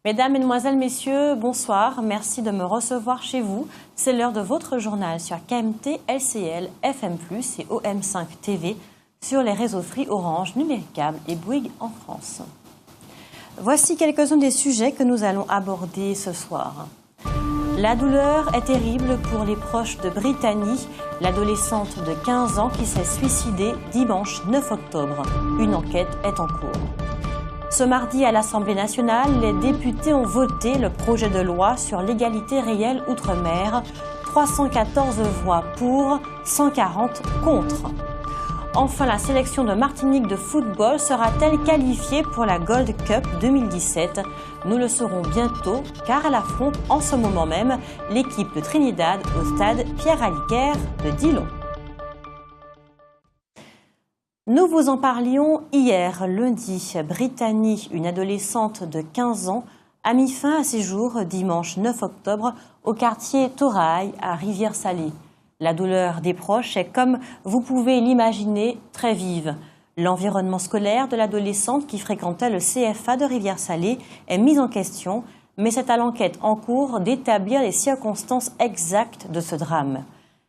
Mesdames, Mesdemoiselles, Messieurs, bonsoir. Merci de me recevoir chez vous. C'est l'heure de votre journal sur KMT, LCL, FM+, et OM5 TV sur les réseaux Free, Orange, Numéricable et Bouygues en France. Voici quelques-uns des sujets que nous allons aborder ce soir. La douleur est terrible pour les proches de Brittany, l'adolescente de 15 ans qui s'est suicidée dimanche 9 octobre. Une enquête est en cours. Ce mardi, à l'Assemblée nationale, les députés ont voté le projet de loi sur l'égalité réelle outre-mer. 314 voix pour, 140 contre. Enfin, la sélection de Martinique de football sera-t-elle qualifiée pour la Gold Cup 2017 ? Nous le saurons bientôt, car elle affronte en ce moment même l'équipe de Trinidad au stade Pierre-Aliquer de Dillon. Nous vous en parlions hier, lundi. Brittany, une adolescente de 15 ans, a mis fin à ses jours dimanche 9 octobre au quartier Torail à Rivière-Salée. La douleur des proches est, comme vous pouvez l'imaginer, très vive. L'environnement scolaire de l'adolescente qui fréquentait le CFA de Rivière-Salée est mis en question, mais c'est à l'enquête en cours d'établir les circonstances exactes de ce drame.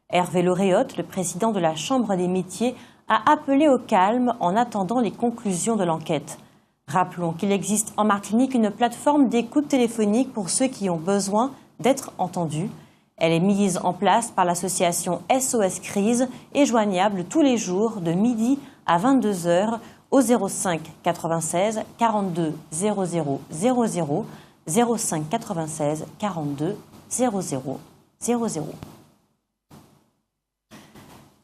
Hervé Lauréotte, le président de la Chambre des métiers, a appelé au calme en attendant les conclusions de l'enquête. Rappelons qu'il existe en Martinique une plateforme d'écoute téléphonique pour ceux qui ont besoin d'être entendus. Elle est mise en place par l'association SOS Crise et joignable tous les jours de midi à 22h au 05 96 42 00 00 05 96 42 00 00.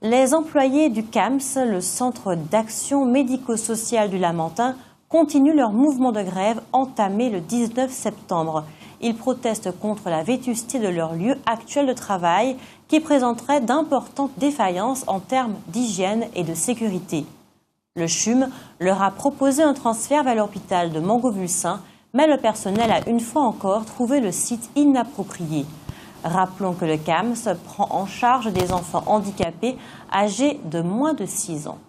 Les employés du CAMS, le Centre d'action médico-sociale du Lamentin, continuent leur mouvement de grève entamé le 19 septembre. Ils protestent contre la vétusté de leur lieu actuel de travail qui présenterait d'importantes défaillances en termes d'hygiène et de sécurité. Le CHUM leur a proposé un transfert vers l'hôpital de Montgovulcin, mais le personnel a une fois encore trouvé le site inapproprié. Rappelons que le CAMS prend en charge des enfants handicapés âgés de moins de 6 ans.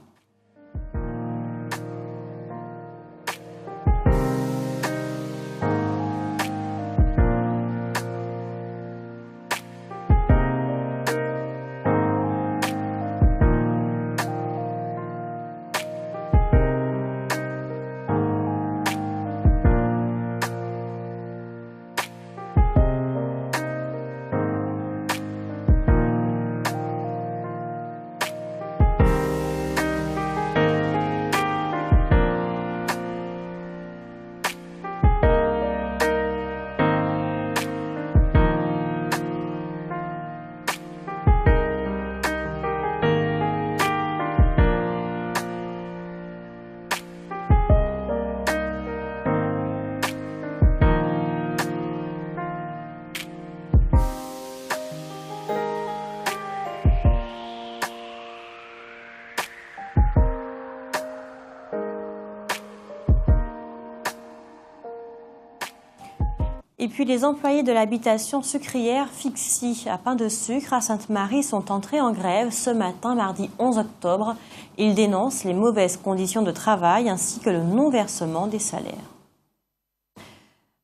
Et puis les employés de l'habitation sucrière Fixie à Pain de Sucre à Sainte-Marie sont entrés en grève ce matin, mardi 11 octobre. Ils dénoncent les mauvaises conditions de travail ainsi que le non-versement des salaires.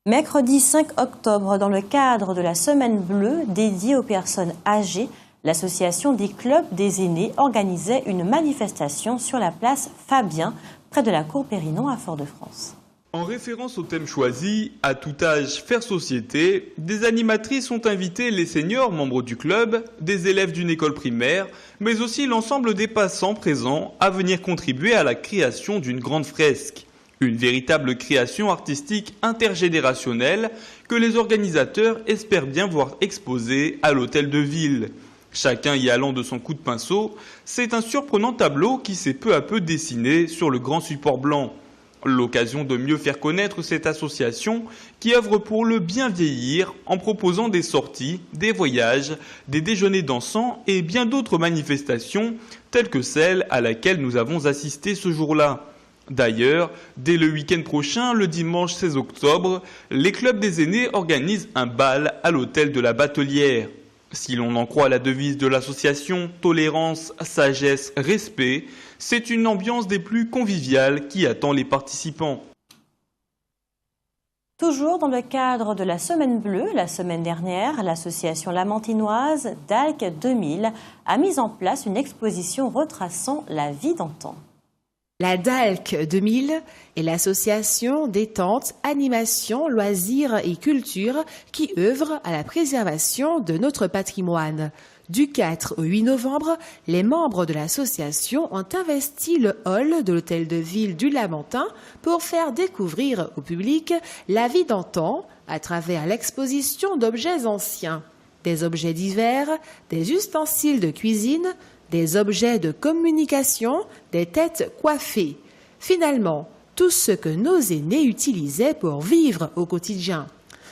Mercredi 5 octobre, dans le cadre de la Semaine bleue dédiée aux personnes âgées, l'association des clubs des aînés organisait une manifestation sur la place Fabien, près de la cour Périnon à Fort-de-France. En référence au thème choisi, à tout âge faire société, des animatrices ont invité les seniors membres du club, des élèves d'une école primaire, mais aussi l'ensemble des passants présents à venir contribuer à la création d'une grande fresque. Une véritable création artistique intergénérationnelle que les organisateurs espèrent bien voir exposée à l'hôtel de ville. Chacun y allant de son coup de pinceau, c'est un surprenant tableau qui s'est peu à peu dessiné sur le grand support blanc. L'occasion de mieux faire connaître cette association qui œuvre pour le bien vieillir en proposant des sorties, des voyages, des déjeuners dansants et bien d'autres manifestations telles que celle à laquelle nous avons assisté ce jour-là. D'ailleurs, dès le week-end prochain, le dimanche 16 octobre, les clubs des aînés organisent un bal à l'hôtel de la Batelière. Si l'on en croit la devise de l'association « Tolérance, sagesse, respect », c'est une ambiance des plus conviviales qui attend les participants. Toujours dans le cadre de la Semaine Bleue, la semaine dernière, l'association lamantinoise DALC 2000 a mis en place une exposition retraçant la vie d'antan. La DALC 2000 est l'association détente, animation, loisirs et culture qui œuvre à la préservation de notre patrimoine. Du 4 au 8 novembre, les membres de l'association ont investi le hall de l'hôtel de ville du Lamentin pour faire découvrir au public la vie d'antan à travers l'exposition d'objets anciens, des objets divers, des ustensiles de cuisine, des objets de communication, des têtes coiffées. Finalement, tout ce que nos aînés utilisaient pour vivre au quotidien.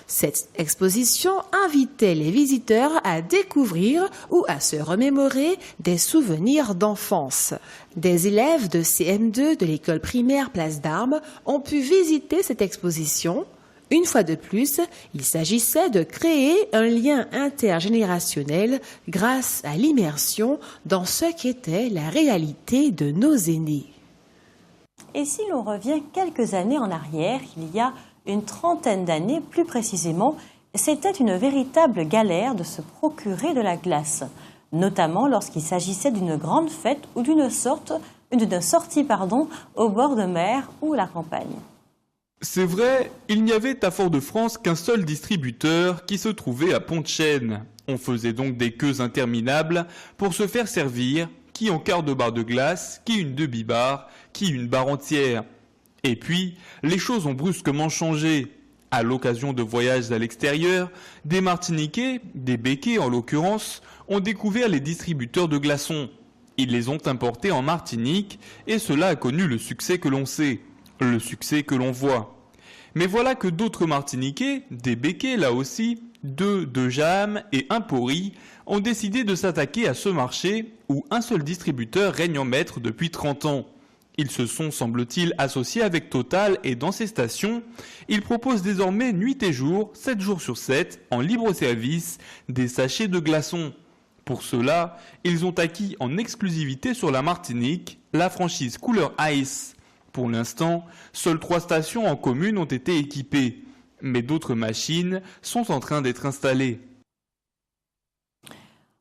Cette exposition invitait les visiteurs à découvrir ou à se remémorer des souvenirs d'enfance. Des élèves de CM2 de l'école primaire Place d'Armes ont pu visiter cette exposition. Une fois de plus, il s'agissait de créer un lien intergénérationnel grâce à l'immersion dans ce qu'était la réalité de nos aînés. Et si l'on revient quelques années en arrière, il y a une trentaine d'années plus précisément, c'était une véritable galère de se procurer de la glace, notamment lorsqu'il s'agissait d'une grande fête ou d'une sortie au bord de mer ou à la campagne. C'est vrai, il n'y avait à Fort-de-France qu'un seul distributeur qui se trouvait à Pont-de-Chêne. On faisait donc des queues interminables pour se faire servir, qui en quart de barre de glace, qui une demi-barre, qui une barre entière. Et puis, les choses ont brusquement changé. À l'occasion de voyages à l'extérieur, des Martiniquais, des Békés en l'occurrence, ont découvert les distributeurs de glaçons. Ils les ont importés en Martinique et cela a connu le succès que l'on sait, le succès que l'on voit. Mais voilà que d'autres Martiniquais, des Békés là aussi, deux de Jam et un Pori, ont décidé de s'attaquer à ce marché où un seul distributeur règne en maître depuis 30 ans. Ils se sont, semble-t-il, associés avec Total et dans ces stations, ils proposent désormais nuit et jour, 7 jours sur 7, en libre service, des sachets de glaçons. Pour cela, ils ont acquis en exclusivité sur la Martinique la franchise Couleur Ice. Pour l'instant, seules 3 stations en commune ont été équipées, mais d'autres machines sont en train d'être installées.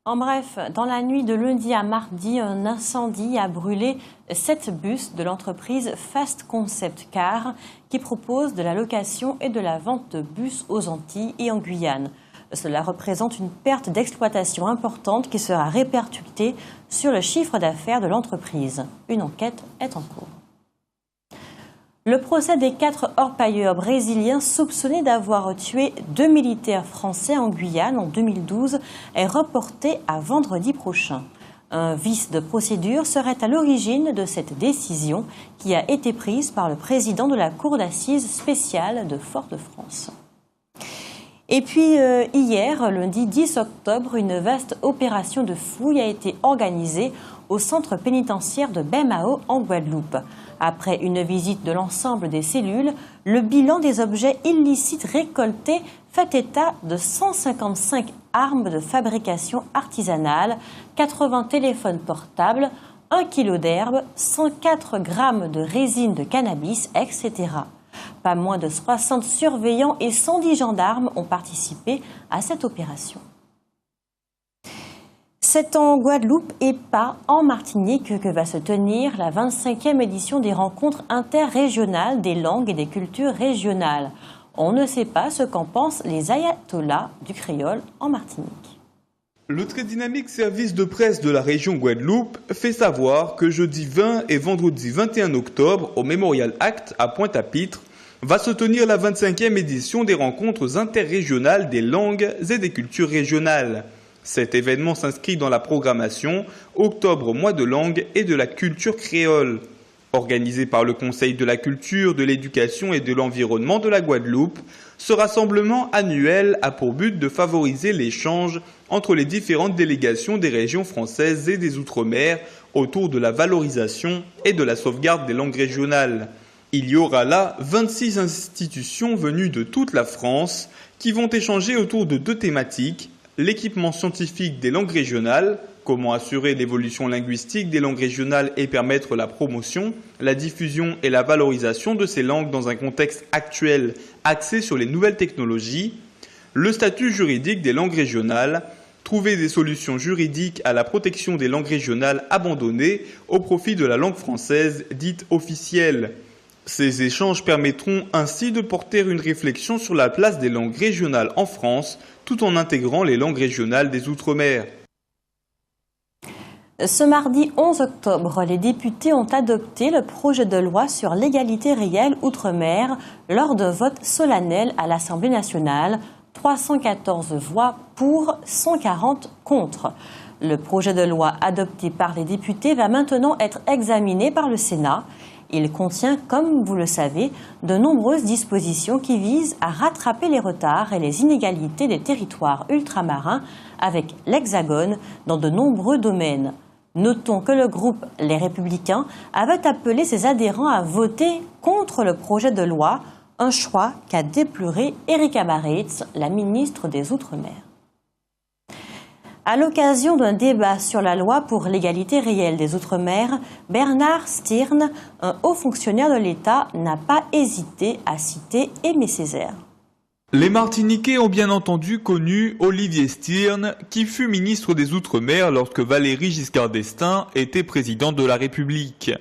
En bref, dans la nuit de lundi à mardi, un incendie a brûlé 7 bus de l'entreprise Fast Concept Car qui propose de la location et de la vente de bus aux Antilles et en Guyane. Cela représente une perte d'exploitation importante qui sera répercutée sur le chiffre d'affaires de l'entreprise. Une enquête est en cours. Le procès des 4 orpailleurs brésiliens soupçonnés d'avoir tué 2 militaires français en Guyane en 2012 est reporté à vendredi prochain. Un vice de procédure serait à l'origine de cette décision qui a été prise par le président de la Cour d'assises spéciale de Fort-de-France. Et puis hier, lundi 10 octobre, une vaste opération de fouille a été organisée au centre pénitentiaire de Baie-Mahault en Guadeloupe. Après une visite de l'ensemble des cellules, le bilan des objets illicites récoltés fait état de 155 armes de fabrication artisanale, 80 téléphones portables, 1 kg d'herbe, 104 grammes de résine de cannabis, etc. Pas moins de 60 surveillants et 110 gendarmes ont participé à cette opération. C'est en Guadeloupe et pas en Martinique que va se tenir la 25e édition des rencontres interrégionales des langues et des cultures régionales. On ne sait pas ce qu'en pensent les ayatollahs du créole en Martinique. Le très dynamique service de presse de la région Guadeloupe fait savoir que jeudi 20 et vendredi 21 octobre, au Memorial Act à Pointe-à-Pitre, va se tenir la 25e édition des rencontres interrégionales des langues et des cultures régionales. Cet événement s'inscrit dans la programmation Octobre mois de langue et de la culture créole. Organisé par le Conseil de la culture, de l'éducation et de l'environnement de la Guadeloupe, ce rassemblement annuel a pour but de favoriser l'échange entre les différentes délégations des régions françaises et des Outre-mer autour de la valorisation et de la sauvegarde des langues régionales. Il y aura là 26 institutions venues de toute la France qui vont échanger autour de 2 thématiques, l'équipement scientifique des langues régionales Comment assurer l'évolution linguistique des langues régionales et permettre la promotion, la diffusion et la valorisation de ces langues dans un contexte actuel axé sur les nouvelles technologies? Le statut juridique des langues régionales. Trouver des solutions juridiques à la protection des langues régionales abandonnées au profit de la langue française dite officielle. Ces échanges permettront ainsi de porter une réflexion sur la place des langues régionales en France, tout en intégrant les langues régionales des Outre-mer. Ce mardi 11 octobre, les députés ont adopté le projet de loi sur l'égalité réelle Outre-mer lors d'un vote solennel à l'Assemblée nationale. 314 voix pour, 140 contre. Le projet de loi adopté par les députés va maintenant être examiné par le Sénat. Il contient, comme vous le savez, de nombreuses dispositions qui visent à rattraper les retards et les inégalités des territoires ultramarins avec l'Hexagone dans de nombreux domaines. Notons que le groupe Les Républicains avait appelé ses adhérents à voter contre le projet de loi, un choix qu'a déploré Erika Bareits, la ministre des Outre-mer. À l'occasion d'un débat sur la loi pour l'égalité réelle des Outre-mer, Bernard Stirn, un haut fonctionnaire de l'État, n'a pas hésité à citer Aimé Césaire. Les Martiniquais ont bien entendu connu Olivier Stirn, qui fut ministre des Outre-mer lorsque Valéry Giscard d'Estaing était président de la République.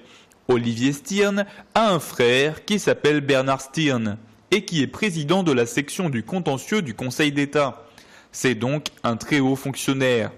Olivier Stirn a un frère qui s'appelle Bernard Stirn et qui est président de la section du contentieux du Conseil d'État. C'est donc un très haut fonctionnaire.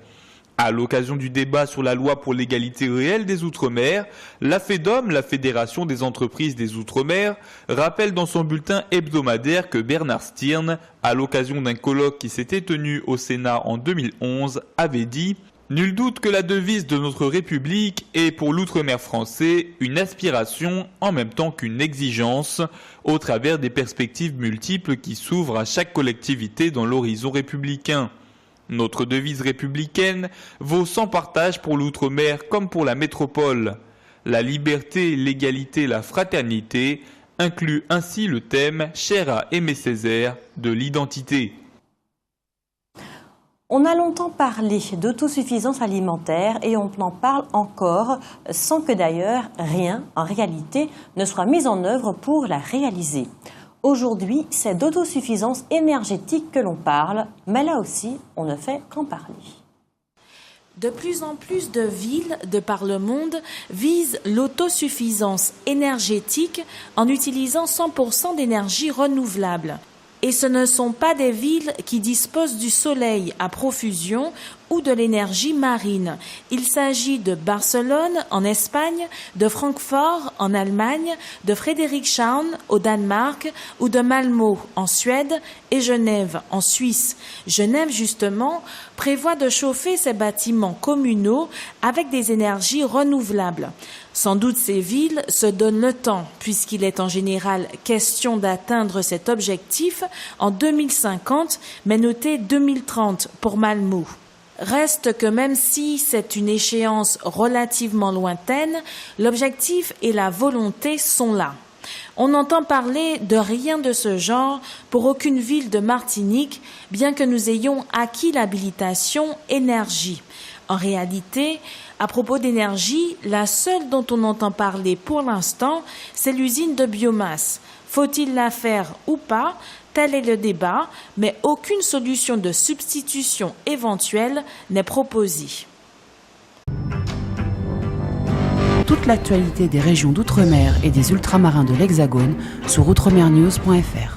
À l'occasion du débat sur la loi pour l'égalité réelle des Outre-mer, la FEDOM, la Fédération des entreprises des Outre-mer, rappelle dans son bulletin hebdomadaire que Bernard Stirn, à l'occasion d'un colloque qui s'était tenu au Sénat en 2011, avait dit « Nul doute que la devise de notre République est pour l'outre-mer français une aspiration en même temps qu'une exigence au travers des perspectives multiples qui s'ouvrent à chaque collectivité dans l'horizon républicain. Notre devise républicaine vaut sans partage pour l'outre-mer comme pour la métropole. La liberté, l'égalité, la fraternité inclut ainsi le thème cher à Aimé Césaire de l'identité. On a longtemps parlé d'autosuffisance alimentaire et on en parle encore sans que d'ailleurs rien, en réalité, ne soit mis en œuvre pour la réaliser. Aujourd'hui, c'est d'autosuffisance énergétique que l'on parle, mais là aussi, on ne fait qu'en parler. De plus en plus de villes de par le monde visent l'autosuffisance énergétique en utilisant 100% d'énergie renouvelable. Et ce ne sont pas des villes qui disposent du soleil à profusion ou de l'énergie marine. Il s'agit de Barcelone en Espagne, de Francfort en Allemagne, de Frederikshavn au Danemark ou de Malmö en Suède et Genève en Suisse. Genève, justement, prévoit de chauffer ses bâtiments communaux avec des énergies renouvelables. Sans doute ces villes se donnent le temps, puisqu'il est en général question d'atteindre cet objectif en 2050, mais notez 2030 pour Malmö. Reste que même si c'est une échéance relativement lointaine, l'objectif et la volonté sont là. On n'entend parler de rien de ce genre pour aucune ville de Martinique, bien que nous ayons acquis l'habilitation énergie. En réalité, à propos d'énergie, la seule dont on entend parler pour l'instant, c'est l'usine de biomasse. Faut-il la faire ou pas? Tel est le débat, mais aucune solution de substitution éventuelle n'est proposée. Toute l'actualité des régions d'outre-mer et des ultramarins de l'Hexagone sur outremernews.fr.